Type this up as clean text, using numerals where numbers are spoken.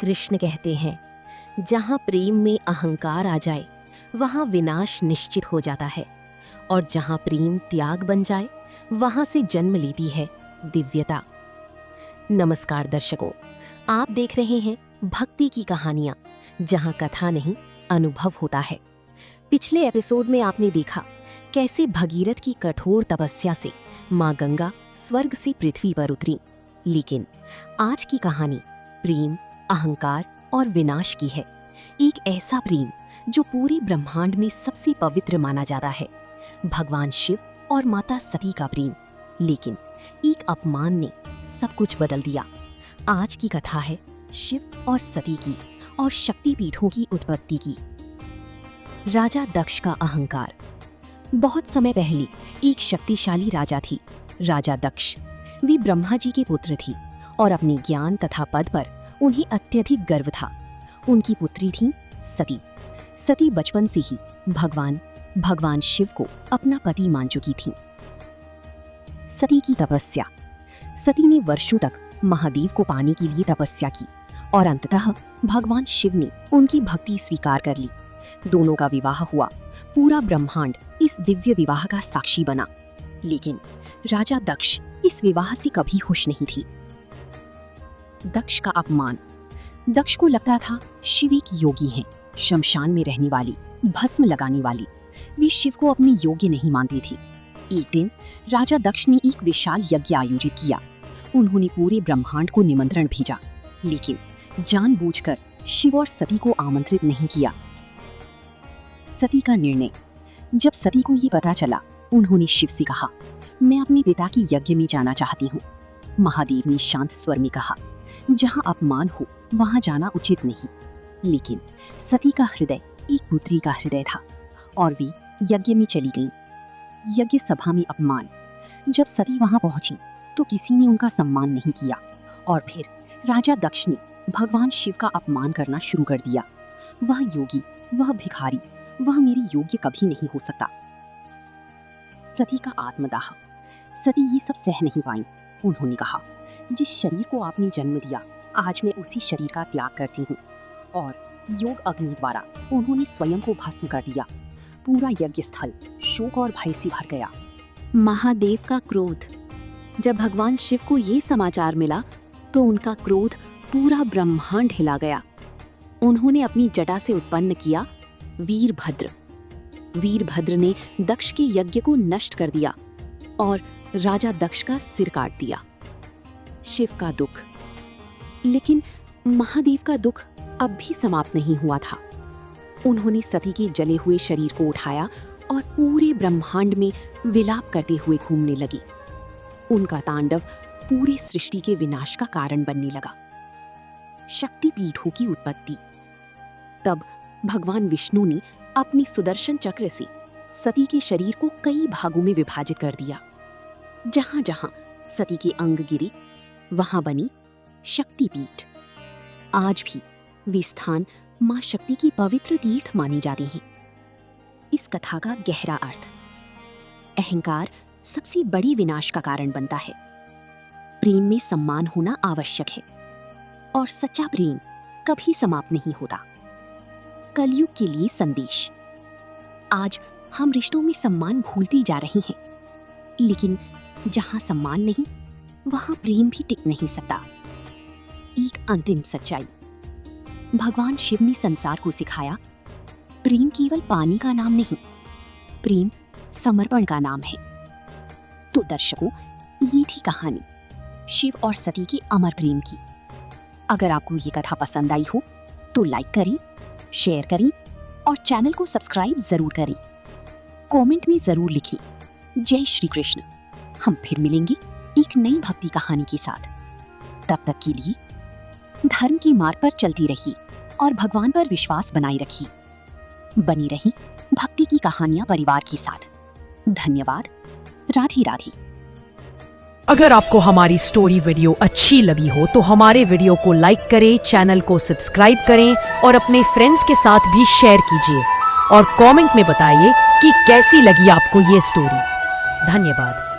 कृष्ण कहते हैं, जहाँ प्रेम में अहंकार आ जाए वहाँ विनाश निश्चित हो जाता है, और जहाँ प्रेम त्याग बन जाए वहाँ से जन्म लेती है दिव्यता। नमस्कार दर्शकों, आप देख रहे हैं भक्ति की कहानियाँ, जहाँ कथा नहीं अनुभव होता है। पिछले एपिसोड में आपने देखा कैसे भगीरथ की कठोर तपस्या से माँ गंगा स्वर्ग से पृथ्वी पर उतरी। लेकिन आज की कहानी प्रेम, अहंकार और विनाश की है। एक ऐसा प्रेम जो पूरे ब्रह्मांड में सबसे पवित्र माना जाता है, भगवान शिव और माता सती का प्रेम। लेकिन एक अपमान ने सब कुछ बदल दिया। आज की कथा है शिव और सती की और शक्तिपीठों की उत्पत्ति की। राजा दक्ष का अहंकार। बहुत समय पहले एक शक्तिशाली राजा थी, राजा दक्ष। वे ब्रह्मा जी के पुत्र थी और अपने ज्ञान तथा पद पर उन्हें अत्यधिक गर्व था। उनकी पुत्री थी सती। सती बचपन से ही भगवान शिव को अपना पति मान चुकी थी। सती की तपस्या। सती ने वर्षों तक महादेव को पाने के लिए तपस्या की और अंततः भगवान शिव ने उनकी भक्ति स्वीकार कर ली। दोनों का विवाह हुआ। पूरा ब्रह्मांड इस दिव्य विवाह का साक्षी बना। लेकिन राजा दक्ष इस विवाह से कभी खुश नहीं थी। दक्ष का अपमान। दक्ष को लगता था शिव एक योगी हैं, शमशान में रहने वाली, भस्म लगाने वाली। वे शिव को अपने योग्य नहीं मानती थी। एक दिन राजा दक्ष ने एक विशाल यज्ञ आयोजित किया। उन्होंने पूरे ब्रह्मांड को निमंत्रण भेजा, लेकिन जानबूझकर शिव और सती को आमंत्रित नहीं किया। सती का निर्णय। जब सती को ये पता चला, उन्होंने शिव से कहा, मैं अपने पिता के यज्ञ में जाना चाहती हूँ। महादेव ने शांत स्वर में कहा, जहाँ अपमान हो वहाँ जाना उचित नहीं। लेकिन सती का हृदय एक पुत्री का हृदय था और वे यज्ञ में चली गईं। यज्ञ सभा में अपमान। जब सती वहाँ पहुंची तो किसी ने उनका सम्मान नहीं किया और फिर राजा दक्ष ने भगवान शिव का अपमान करना शुरू कर दिया। वह योगी, वह भिखारी, वह मेरे योग्य कभी नहीं हो सकता। सती का आत्मदाह। सती ये सब सह नहीं पाई। उन्होंने कहा, जिस शरीर को आपने जन्म दिया, आज मैं उसी शरीर का त्याग करती हूँ। और योग अग्नि द्वारा उन्होंने स्वयं को भस्म कर दिया। पूरा यज्ञ स्थल शोक और भय से भर गया। महादेव का क्रोध। जब भगवान शिव को ये समाचार मिला तो उनका क्रोध पूरा ब्रह्मांड हिला गया। उन्होंने अपनी जटा से उत्पन्न किया वीरभद्र। वीरभद्र ने दक्ष के यज्ञ को नष्ट कर दिया और राजा दक्ष का सिर काट दिया। शिव का दुख। लेकिन महादेव का दुख अब भी समाप्त नहीं हुआ था। उन्होंने सती के जले हुए शरीर को उठाया और पूरे ब्रह्मांड में विलाप करते हुए घूमने लगी। उनका तांडव पूरी सृष्टि के विनाश का कारण बनने लगा। शक्तिपीठों की उत्पत्ति। तब भगवान विष्णु ने अपनी सुदर्शन चक्र से सती के शरीर को कई भागों में विभाजित कर दिया। जहां जहां सती के अंग गिरे वहां बनी शक्तिपीठ। आज भी वे स्थान मां शक्ति की पवित्र तीर्थ माने जाते हैं। इस कथा का गहरा अर्थ। अहंकार सबसे बड़ी विनाश का कारण बनता है। प्रेम में सम्मान होना आवश्यक है और सच्चा प्रेम कभी समाप्त नहीं होता। कलयुग के लिए संदेश। आज हम रिश्तों में सम्मान भूलती जा रहे हैं, लेकिन जहां सम्मान नहीं वहां प्रेम भी टिक नहीं सकता। एक अंतिम सच्चाई। भगवान शिव ने संसार को सिखाया, प्रेम केवल पानी का नाम नहीं, प्रेम समर्पण का नाम है। तो दर्शकों, ये थी कहानी शिव और सती के अमर प्रेम की। अगर आपको ये कथा पसंद आई हो तो लाइक करें, शेयर करें और चैनल को सब्सक्राइब जरूर करें। कमेंट में जरूर लिखें, जय श्री कृष्ण। हम फिर मिलेंगे एक नई भक्ति कहानी के साथ। तब तक के लिए धर्म के मार्ग पर चलती रहिए और भगवान पर विश्वास बनाए रखिए। बनी रही भक्ति की कहानियां परिवार के साथ। धन्यवाद। राधे राधे। अगर आपको हमारी स्टोरी वीडियो अच्छी लगी हो तो हमारे वीडियो को लाइक करें, चैनल को सब्सक्राइब करें और अपने फ्रेंड्स के साथ भी शेयर कीजिए और कमेंट में बताइए कि कैसी लगी आपको ये स्टोरी। धन्यवाद।